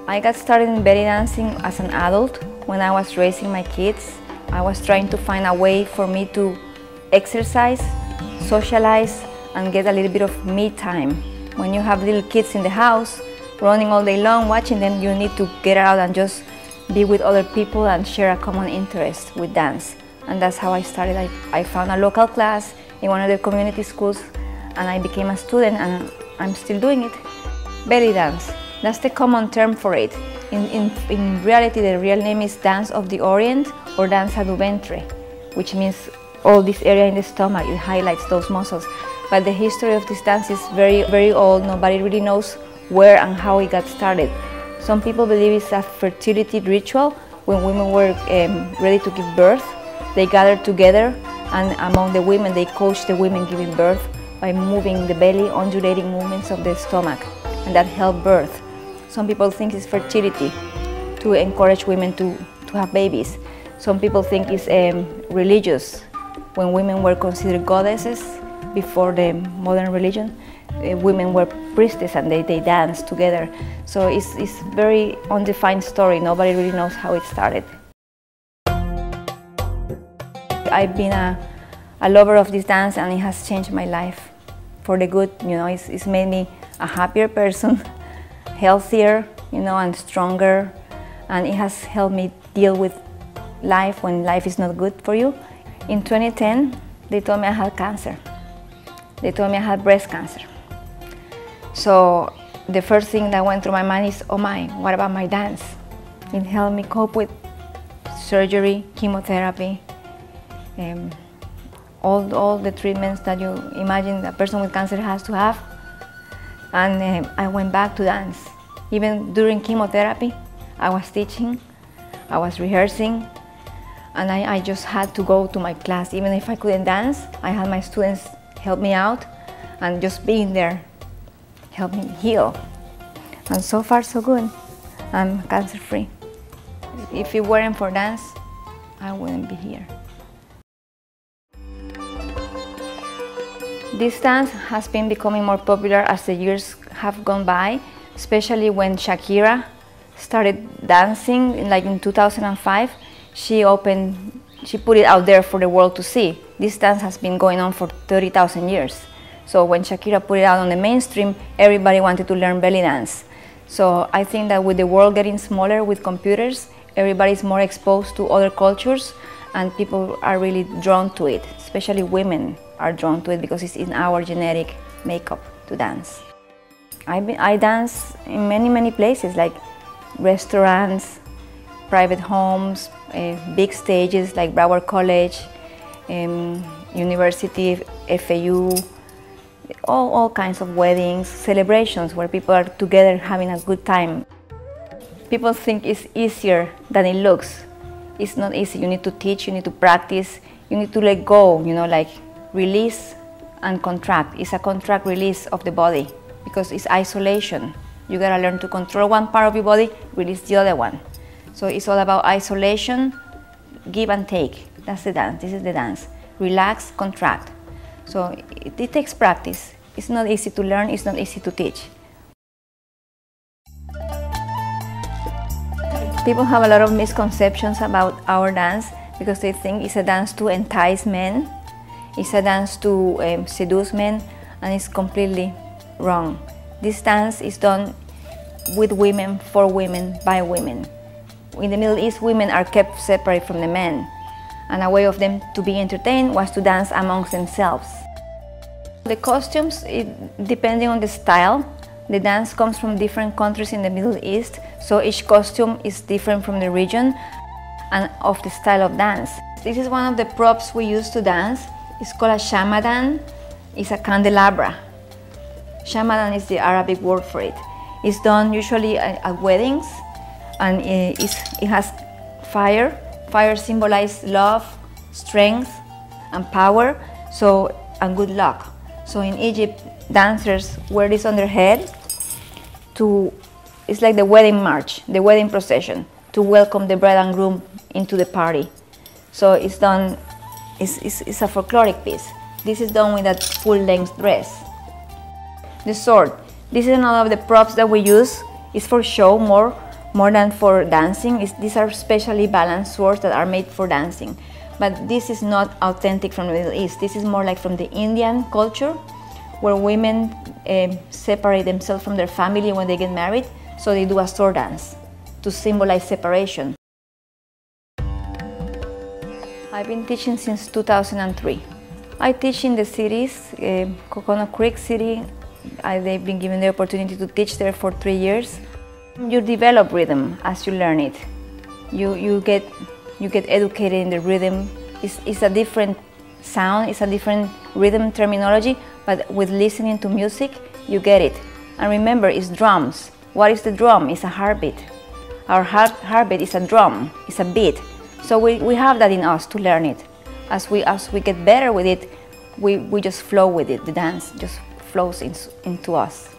I got started in belly dancing as an adult when I was raising my kids. I was trying to find a way for me to exercise, socialize, and get a little bit of me time. When you have little kids in the house, running all day long, watching them, you need to get out and just be with other people and share a common interest with dance. And that's how I started. I found a local class in one of the community schools, and I became a student, and I'm still doing it. Belly dance, that's the common term for it. In reality, the real name is Dance of the Orient or Danza du Ventre, which means all this area in the stomach. It highlights those muscles. But the history of this dance is very, very old. Nobody really knows where and how it got started. Some people believe it's a fertility ritual. When women were ready to give birth, they gathered together, and among the women, they coached the women giving birth by moving the belly, undulating movements of the stomach, and that helped birth. Some people think it's fertility, to encourage women to have babies. Some people think it's religious. When women were considered goddesses before the modern religion, women were priestesses and they danced together. So it's very undefined story. Nobody really knows how it started. I've been a lover of this dance, and it has changed my life for the good. You know, it's made me a happier person, healthier, you know, and stronger. And it has helped me deal with life when life is not good for you. In 2010, they told me I had cancer. They told me I had breast cancer. So the first thing that went through my mind is, oh my, what about my dance? It helped me cope with surgery, chemotherapy, all the treatments that you imagine a person with cancer has to have. And I went back to dance. Even during chemotherapy, I was teaching, I was rehearsing, and I just had to go to my class. Even if I couldn't dance, I had my students help me out, and just being there helped me heal. And so far, so good. I'm cancer-free. If it weren't for dance, I wouldn't be here. This dance has been becoming more popular as the years have gone by, especially when Shakira started dancing, like in 2005. She put it out there for the world to see. This dance has been going on for 30,000 years. So when Shakira put it out on the mainstream, everybody wanted to learn belly dance. So I think that with the world getting smaller with computers, everybody's more exposed to other cultures, and people are really drawn to it. Especially women are drawn to it because it's in our genetic makeup to dance. I dance in many places, like restaurants, private homes, big stages like Broward College, University, FAU, all kinds of weddings, celebrations where people are together having a good time. People think it's easier than it looks. It's not easy. You need to teach, you need to practice, you need to let go, you know, like release and contract. It's a contract release of the body because it's isolation. You gotta learn to control one part of your body, release the other one. So it's all about isolation, give and take. That's the dance. This is the dance. Relax, contract. So it takes practice. It's not easy to learn, it's not easy to teach. People have a lot of misconceptions about our dance because they think it's a dance to entice men, it's a dance to seduce men, and it's completely wrong. This dance is done with women, for women, by women. In the Middle East, women are kept separate from the men, and a way of them to be entertained was to dance amongst themselves. The costumes, depending on the style, the dance comes from different countries in the Middle East, so each costume is different from the region and of the style of dance. This is one of the props we use to dance. It's called a shamadan. It's a candelabra. Shamadan is the Arabic word for it. It's done usually at weddings, and it has fire. Fire symbolizes love, strength, and power, and good luck. So in Egypt, dancers wear this on their head it's like the wedding march, the wedding procession, to welcome the bride and groom into the party. So it's done, it's a folkloric piece. This is done with a full-length dress. The sword, this is another of the props that we use. It's for show, more more than for dancing. These are specially balanced swords that are made for dancing. But this is not authentic from the Middle East. This is more like from the Indian culture, where women separate themselves from their family when they get married, so they do a sword dance to symbolize separation. I've been teaching since 2003. I teach in the cities, Coconut Creek City. They've been given the opportunity to teach there for 3 years. You develop rhythm as you learn it. You get educated in the rhythm. It's a different sound, it's a different rhythm terminology, but with listening to music, you get it. And remember, it's drums. What is the drum? It's a heartbeat. Our heartbeat is a drum, it's a beat. So we have that in us to learn it. As we get better with it, we just flow with it. The dance just flows into us.